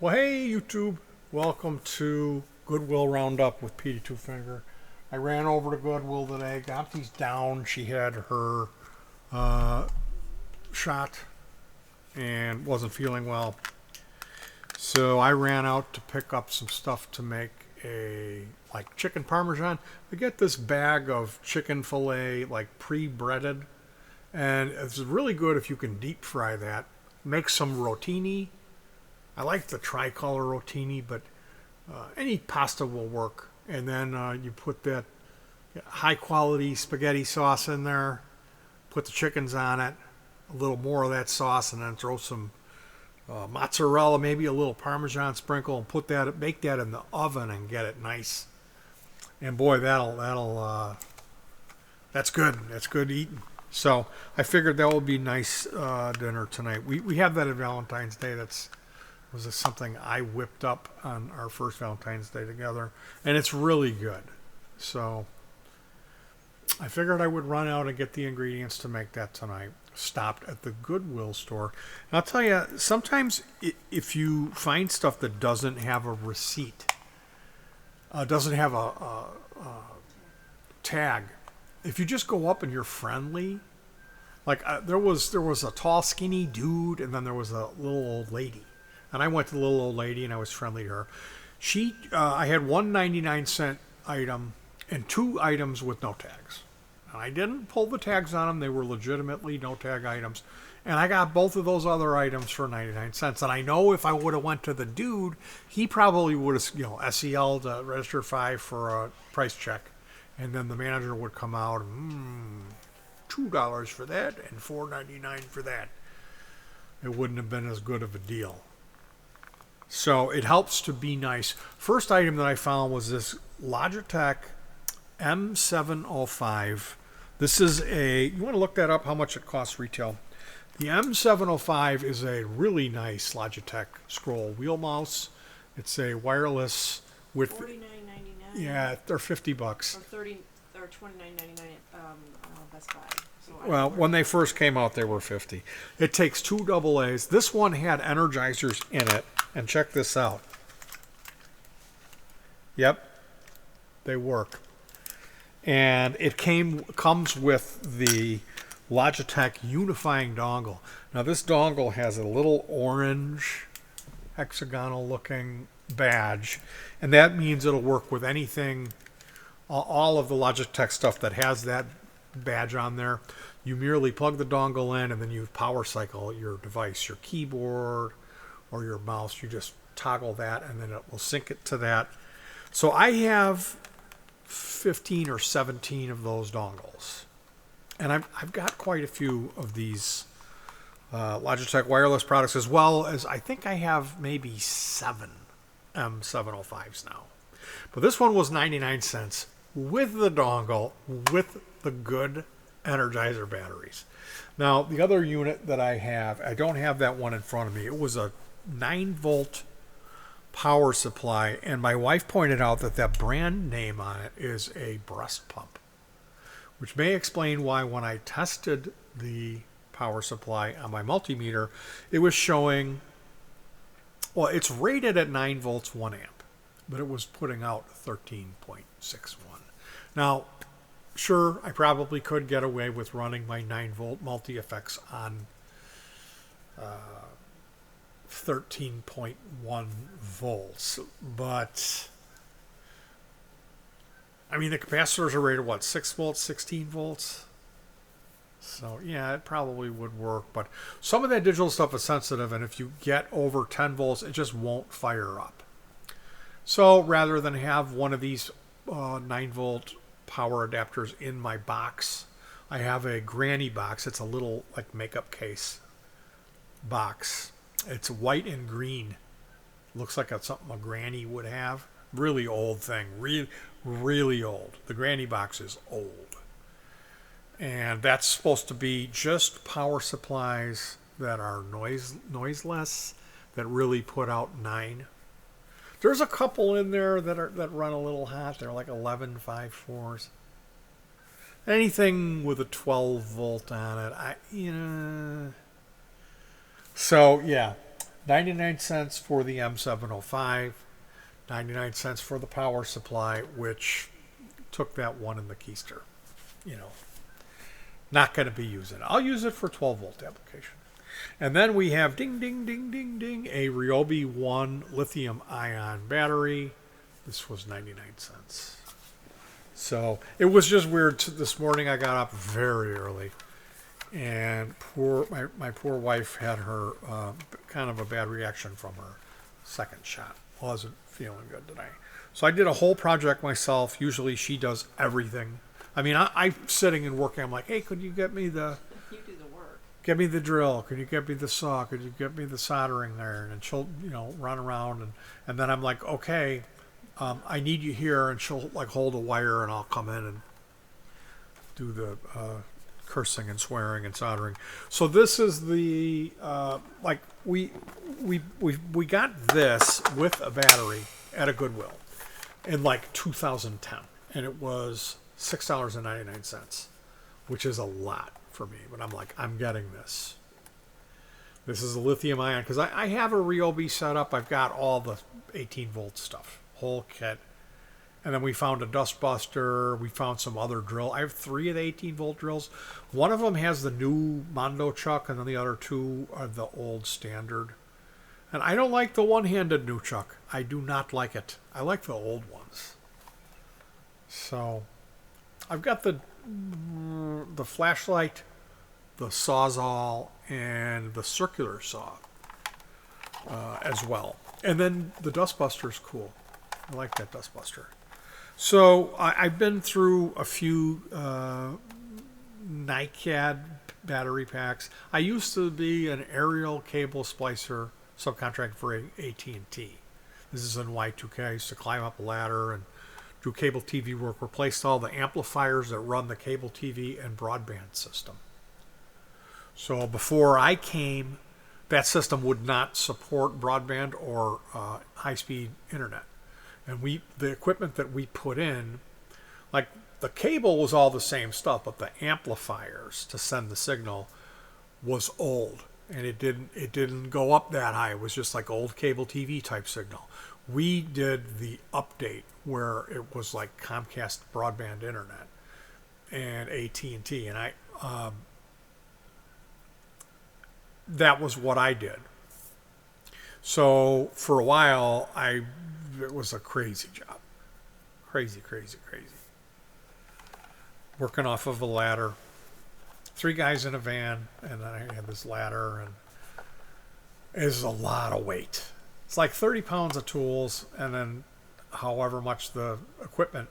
Well, hey YouTube, welcome to Goodwill Roundup with Petey Two Finger. I ran over to Goodwill today, got these down. She had her shot and wasn't feeling well. So I ran out to pick up some stuff to make a chicken Parmesan. I get this bag of chicken fillet pre-breaded, and it's really good if you can deep fry that. Make some rotini. I like the tricolor rotini, but any pasta will work. And then you put that high quality spaghetti sauce in there, put the chickens on it, a little more of that sauce, and then throw some mozzarella, maybe a little Parmesan sprinkle, and bake that in the oven and get it nice. And boy, that's good. That's good eating. So I figured that would be nice dinner tonight. We have that at Valentine's Day. Was something I whipped up on our first Valentine's Day together, and it's really good. So I figured I would run out and get the ingredients to make that tonight. Stopped at the Goodwill store. And I'll tell you, sometimes if you find stuff that doesn't have a receipt, doesn't have a tag, if you just go up and you're friendly, there was a tall, skinny dude, and then there was a little old lady. And I went to the little old lady and I was friendly to her. I had one 99-cent item and two items with no tags. And I didn't pull the tags on them. They were legitimately no tag items. And I got both of those other items for 99 cents. And I know if I would have went to the dude, he probably would have, SEL'd register 5 for a price check. And then the manager would come out and, $2 for that and $4.99 for that. It wouldn't have been as good of a deal. So it helps to be nice. First item that I found was this Logitech M705. This is you want to look that up, how much it costs retail. The M705 is a really nice Logitech scroll wheel mouse. It's a wireless with $49.99. Yeah, they're $50. Or $29.99 at Best Buy. So Well, when they first came out, they were 50. It takes two AA's. This one had energizers in it, and check this out. Yep, they work. And it comes with the Logitech unifying dongle. Now, this dongle has a little orange hexagonal-looking badge, and that means it'll work with anything, all of the Logitech stuff that has that badge on there. You merely plug the dongle in and then you power cycle your device, your keyboard or your mouse. You just toggle that and then it will sync it to that. So I have 15 or 17 of those dongles, and I've got quite a few of these Logitech wireless products, as well as I think I have maybe 7 M705s now. But this one was 99 cents with the dongle, with the good Energizer batteries. Now, the other unit that I don't have that one in front of me. It was a 9-volt power supply, and my wife pointed out that brand name on it is a breast pump, which may explain why when I tested the power supply on my multimeter, it was showing, well, it's rated at 9 volts 1 amp, but it was putting out 13.61. Now, sure, I probably could get away with running my 9-volt multi-effects on 13.1 volts, but I mean, the capacitors are rated, 6 volts, 16 volts? So, yeah, it probably would work, but some of that digital stuff is sensitive, and if you get over 10 volts, it just won't fire up. So, rather than have one of these 9-volt power adapters in my box, I have a granny box. It's a little makeup case box. It's white and green. Looks like it's something a granny would have. Really old thing. Really old. The granny box is old. And that's supposed to be just power supplies that are noiseless, that really put out 9. There's a couple in there that run a little hot. They're like 11.54s. Anything with a 12 volt on it, So yeah, 99 cents for the M705, 99 cents for the power supply, which took that one in the keister. You know, not going to be using it. I'll use it for 12 volt application. And then we have ding, ding, ding, ding, ding, a Ryobi 1 lithium ion battery. This was 99 cents. So it was just weird. This morning I got up very early, and my poor wife had her kind of a bad reaction from her second shot. Wasn't feeling good today. So I did a whole project myself. Usually she does everything. I mean, I'm sitting and working. I'm like, hey, could you get me the... You do the work. Get me the drill. Could you get me the saw? Could you get me the soldering there? And she'll, run around. And then I'm like, okay, I need you here. And she'll like hold a wire and I'll come in and do the cursing and swearing and soldering. So this is the, we got this with a battery at a Goodwill in like 2010. And it was $6.99, which is a lot for me, but I'm like, I'm getting this. This is a lithium ion because I have a Ryobi set up. I've got all the 18 volt stuff, whole kit. And then we found a dust buster. We found some other drill. I have 3 of the 18 volt drills. One of them has the new Mondo chuck, and then the other 2 are the old standard. And I don't like the one-handed new chuck. I do not like it. I like the old ones. So I've got the flashlight, the Sawzall, and the circular saw as well. And then the dustbuster is cool. I like that dustbuster. So I've been through a few NiCad battery packs. I used to be an aerial cable splicer subcontract for AT&T. This is in Y2K. I used to climb up a ladder and do cable TV work, replaced all the amplifiers that run the cable TV and broadband system. So before I came, that system would not support broadband or high-speed internet. And the equipment that we put in, like the cable was all the same stuff, but the amplifiers to send the signal was old, and it didn't go up that high. It was just like old cable TV type signal. We did the update where it was like Comcast broadband internet and AT&T, and that was what I did. So for a while, it was a crazy job. Crazy. Working off of a ladder. 3 guys in a van, and then I had this ladder, and it was a lot of weight. It's like 30 pounds of tools, and then however much the equipment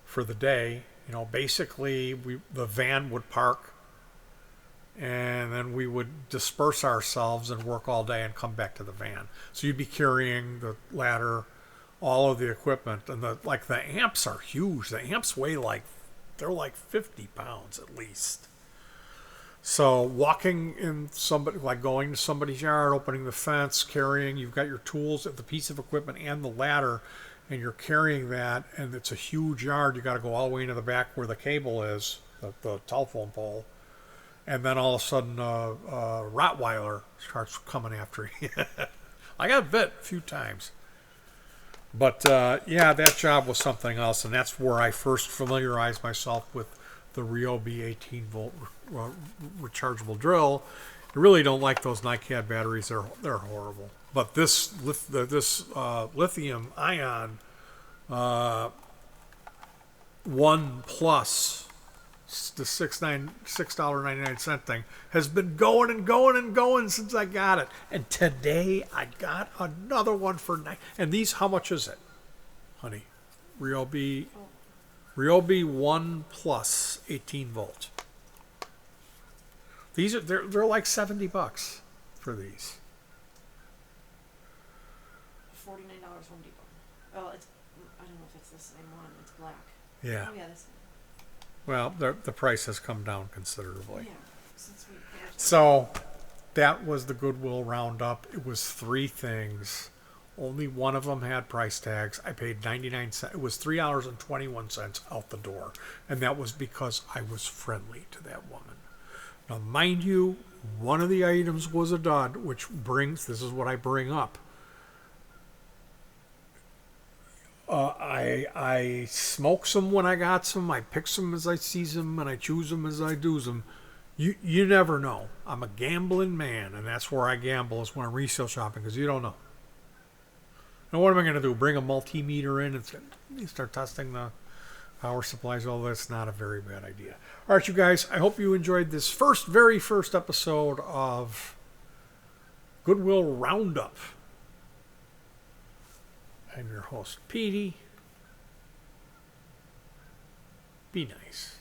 for the day. Basically, the van would park, and then we would disperse ourselves and work all day and come back to the van. So you'd be carrying the ladder, all of the equipment, and the amps are huge. The amps weigh they're like 50 pounds at least. So walking in going to somebody's yard, opening the fence, carrying, you've got your tools, the piece of equipment and the ladder, and you're carrying that, and it's a huge yard. You got to go all the way into the back where the cable is, the telephone pole. And then all of a sudden, Rottweiler starts coming after you. I got bit a few times. But, that job was something else, and that's where I first familiarized myself with the Ryobi 18-volt rechargeable drill. I really don't like those NiCad batteries. They're horrible. But this lithium ion 1 plus, the $6.99 thing, has been going and going and going since I got it. And today I got another one for and these, how much is it, honey? Ryobi 1 plus 18 volt. These are they're like $70 for these. $49 Home Depot. Oh, I don't know if it's the same one. It's black. Yeah. Oh yeah, this one. Well, the price has come down considerably. Yeah, since we purchased. So that was the Goodwill roundup. It was 3 things. Only one of them had price tags. I paid 99 cents. It was $3.21 out the door. And that was because I was friendly to that woman. Now, mind you, One of the items was a dud, which brings, this is what I bring up. I smoke some when I got some. I pick some as I sees them, and I choose them as I do's them. You never know. I'm a gambling man, and that's where I gamble is when I'm resale shopping because you don't know. Now what am I going to do? Bring a multimeter in and start testing the power supplies? All that's not a very bad idea. All right, you guys. I hope you enjoyed this very first episode of Goodwill Roundup. I'm your host, Petey. Be nice.